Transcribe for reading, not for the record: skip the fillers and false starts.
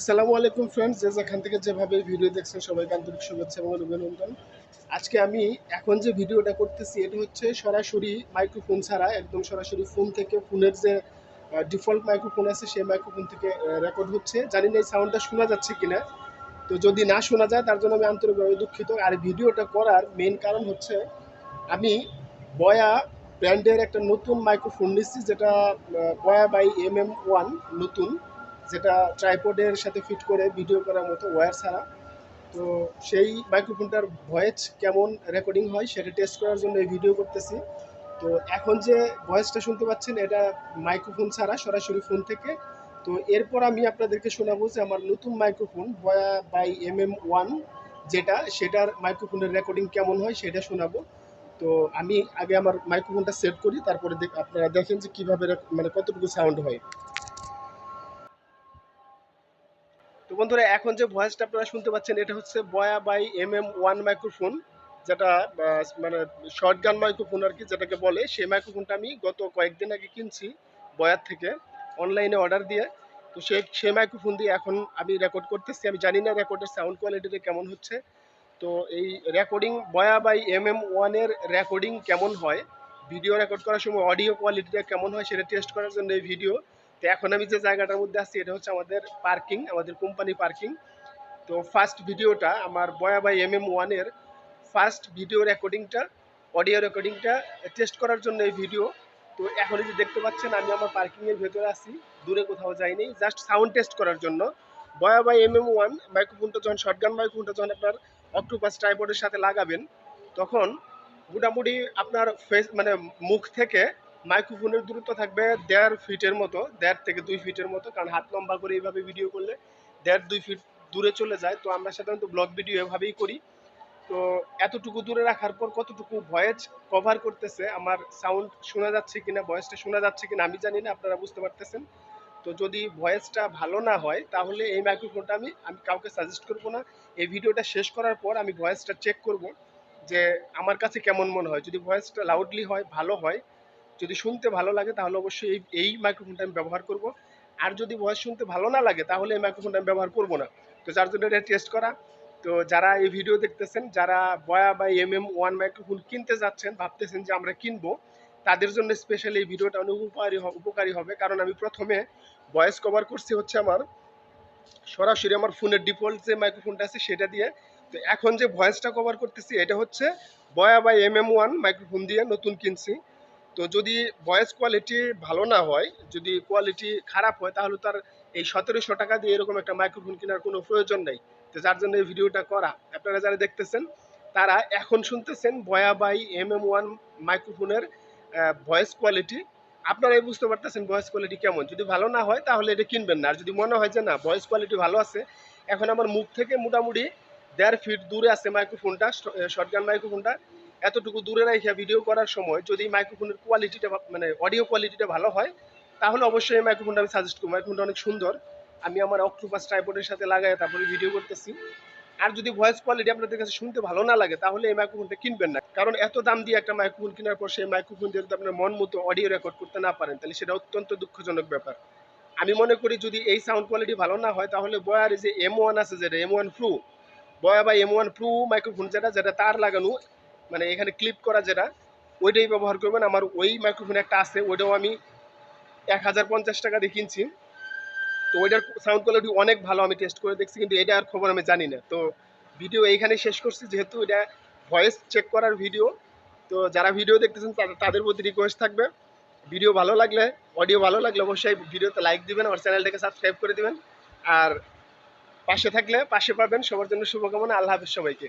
আসসালামু আলাইকুম ফ্রেন্ডস, যে যেখান থেকে যেভাবে ভিডিও দেখছেন সবাইকে আন্তরিক শুভেচ্ছা এবং অভিনন্দন। আজকে আমি এখন যে ভিডিওটা করতেছি এটা হচ্ছে সরাসরি মাইক্রোফোন ছাড়া, একদম সরাসরি ফোন থেকে, ফোনের যে ডিফল্ট মাইক্রোফোন আছে সেই মাইক্রোফোন থেকে রেকর্ড হচ্ছে। জানি না এই সাউন্ডটা শোনা যাচ্ছে কিনা। তো যদি না শোনা যায় তার জন্য আমি আন্তরিকভাবে দুঃখিত। আর ভিডিওটা করার মেইন কারণ হচ্ছে আমি বয়া ব্র্যান্ডের একটা নতুন মাইক্রোফোন নিচ্ছি, যেটা বয়া বাই MM1 নতুন, যেটা ট্রাইপডের সাথে ফিট করে ভিডিও করার মতো ওয়্যার ছাড়া। তো সেই মাইক্রোফোনটার ভয়েস কেমন রেকর্ডিং হয় সেটা টেস্ট করার জন্য এই ভিডিও করতেছি। তো এখন যে ভয়েসটা শুনতে পাচ্ছেন এটা মাইক্রোফোন ছাড়া সরাসরি ফোন থেকে। তো এরপর আমি আপনাদেরকে শোনাবো যে আমার নতুন মাইক্রোফোন বয়া বাই MM1 যেটা, সেটার মাইক্রোফোনের রেকর্ডিং কেমন হয় সেটা শোনাবো। তো আমি আগে আমার মাইক্রোফোনটা সেট করি, তারপরে আপনারা দেখেন যে কীভাবে মানে কতটুকু সাউন্ড হয়। তো বন্ধুরা, এখন যে ভয়েসটা আপনারা শুনতে পাচ্ছেন এটা হচ্ছে বয়া বাই MM1 মাইক্রোফোন, যেটা মানে শর্টগান মাইক্রোফোন আর কি যেটাকে বলে। সেই মাইক্রোফোনটা আমি গত কয়েকদিন আগে কিনছি বয়ার থেকে, অনলাইনে অর্ডার দিয়ে। তো সেই মাইক্রোফোন দিয়ে এখন আমি রেকর্ড করতেছি। আমি জানি না রেকর্ডের সাউন্ড কোয়ালিটিটা কেমন হচ্ছে। তো এই রেকর্ডিং বয়া বাই MM1 এর রেকর্ডিং কেমন হয়, ভিডিও রেকর্ড করার সময় অডিও কোয়ালিটিটা কেমন হয় সেটা টেস্ট করার জন্য এই ভিডিও। তো এখন আমি যে জায়গাটার মধ্যে আছি এটা হচ্ছে আমাদের পার্কিং, আমাদের কোম্পানি পার্কিং। তো ফার্স্ট ভিডিওটা আমার বয়া বাই MM1 এর ফার্স্ট ভিডিও রেকর্ডিংটা, অডিও রেকর্ডিংটা টেস্ট করার জন্য এই ভিডিও। তো এখন এই যে দেখতে পাচ্ছেন আমি আমার পার্কিংয়ের ভেতরে আছি, দূরে কোথাও যাইনি, জাস্ট সাউন্ড টেস্ট করার জন্য। বয়া বাই MM1 মাইক্রোফোনটা যখন, শর্টগান মাইক্রোফোনটা যখন আপনার অক্টোপাস ট্রাইপডের সাথে লাগাবেন, তখন মোটামুটি আপনার ফেস মানে মুখ থেকে মাইক্রোফোনের দূরত্ব থাকবে 1.5 ফিটের মতো, 1.5 থেকে 2 ফিটের মতো, কারণ হাত লম্বা করে এইভাবে ভিডিও করলে 1.5-2 ফিট দূরে চলে যায়। তো আমরা সাধারণত ব্লগ ভিডিও এভাবেই করি। তো এতটুকু দূরে রাখার পর কতটুকু ভয়েস কভার করতেছে, আমার সাউন্ড শোনা যাচ্ছে কিনা, ভয়েসটা শোনা যাচ্ছে কিনা আমি জানি না, আপনারা বুঝতে পারতেছেন। তো যদি ভয়েসটা ভালো না হয় তাহলে এই মাইক্রোফোনটা আমি আমি কাউকে সাজেস্ট করব না। এই ভিডিওটা শেষ করার পর আমি ভয়েসটা চেক করব যে আমার কাছে কেমন মনে হয়। যদি ভয়েসটা লাউডলি হয়, ভালো হয়, যদি শুনতে ভালো লাগে তাহলে অবশ্যই এই মাইক্রোফোনটা আমি ব্যবহার করব। আর যদি ভয়েস শুনতে ভালো না লাগে তাহলে এই মাইক্রোফোনটা আমি ব্যবহার করব না। তো যার জন্য এটা টেস্ট করা। তো যারা এই ভিডিও দেখতেছেন, যারা বয়া বা MM1 মাইক্রোফোন কিনতে যাচ্ছেন, ভাবতেছেন যে আমরা কিনবো, তাদের জন্য স্পেশালি এই ভিডিওটা অনেক উপকারী হবে। কারণ আমি প্রথমে ভয়েস কভার করছি হচ্ছে আমার সরাসরি আমার ফোনের ডিফল্ট যে মাইক্রোফোনটা আছে সেটা দিয়ে। তো এখন যে ভয়েসটা কভার করতেছি এটা হচ্ছে বয়া বাই MM1 মাইক্রোফোন দিয়ে নতুন কিনছি। তো যদি ভয়েস কোয়ালিটি ভালো না হয়, যদি কোয়ালিটি খারাপ হয়, তাহলে তার এই 1700 টাকা দিয়ে এরকম একটা মাইক্রোফোন কেনার কোনো প্রয়োজন নেই। তো যার জন্য এই ভিডিওটা করা। আপনারা যারা দেখতেছেন তারা এখন শুনতেছেন বয়া বাই MM1 মাইক্রোফোনের ভয়েস কোয়ালিটি। আপনারাই বুঝতে পারতেছেন ভয়েস কোয়ালিটি কেমন। যদি ভালো না হয় তাহলে এটা কিনবেন না। আর যদি মনে হয় যে না ভয়েস কোয়ালিটি ভালো আছে, এখন আমার মুখ থেকে মোটামুটি 1.5 ফিট দূরে আছে মাইক্রোফোনটা, শর্টগান মাইক্রোফোনটা। এতটুকু দূরে রেখে ভিডিও করার সময় যদি মাইক্রোফোনের কোয়ালিটিটা মানে অডিও কোয়ালিটিটা ভালো হয়, তাহলে অবশ্যই এই মাইক্রোফোনটা আমি সাজেস্ট করবো। মাইক্রোফোনটা অনেক সুন্দর। আমি আমার অক্টোপাস ট্রাইপডের সাথে লাগাই তারপরে ভিডিও করতেছি। আর যদি ভয়েস কোয়ালিটি আপনাদের কাছে শুনতে ভালো না লাগে তাহলে এই মাইক্রোফোনটা কিনবেন না। কারণ এত দাম দিয়ে একটা মাইক্রোফোন কেনার পর সেই মাইক্রোফোন দিয়ে যদি আপনার মন মতো অডিও রেকর্ড করতে না পারেন তাহলে সেটা অত্যন্ত দুঃখজনক ব্যাপার। আমি মনে করি যদি এই সাউন্ড কোয়ালিটি ভালো না হয় তাহলে বয়ার যে M1 আছে, যেটা M1 প্রো, বয়া বা M1 প্রো মাইক্রোফোন যেটা, যেটা তার লাগানো, মানে এখানে ক্লিপ করা যেটা, ওইটাই ব্যবহার করবেন। আমার ওই মাইক্রোফোন একটা আছে, ওইটাও আমি 1050 টাকা দিয়ে কিনছি। তো ওইটার সাউন্ড কোয়ালিটি অনেক ভালো, আমি টেস্ট করে দেখছি, কিন্তু এটা আর খবর আমি জানি না। তো ভিডিও এইখানে শেষ করছি, যেহেতু এটা ভয়েস চেক করার ভিডিও। তো যারা ভিডিও দেখতেছেন তাদের প্রতি রিকোয়েস্ট থাকবে, ভিডিও ভালো লাগলে, অডিও ভালো লাগলে অবশ্যই ভিডিওতে লাইক দিবেন, আমার চ্যানেলটাকে সাবস্ক্রাইব করে দিবেন। আর পাশে থাকলে পাশে পাবেন। সবার জন্য শুভকামনা। আল্লাহ হাফেজ সবাইকে।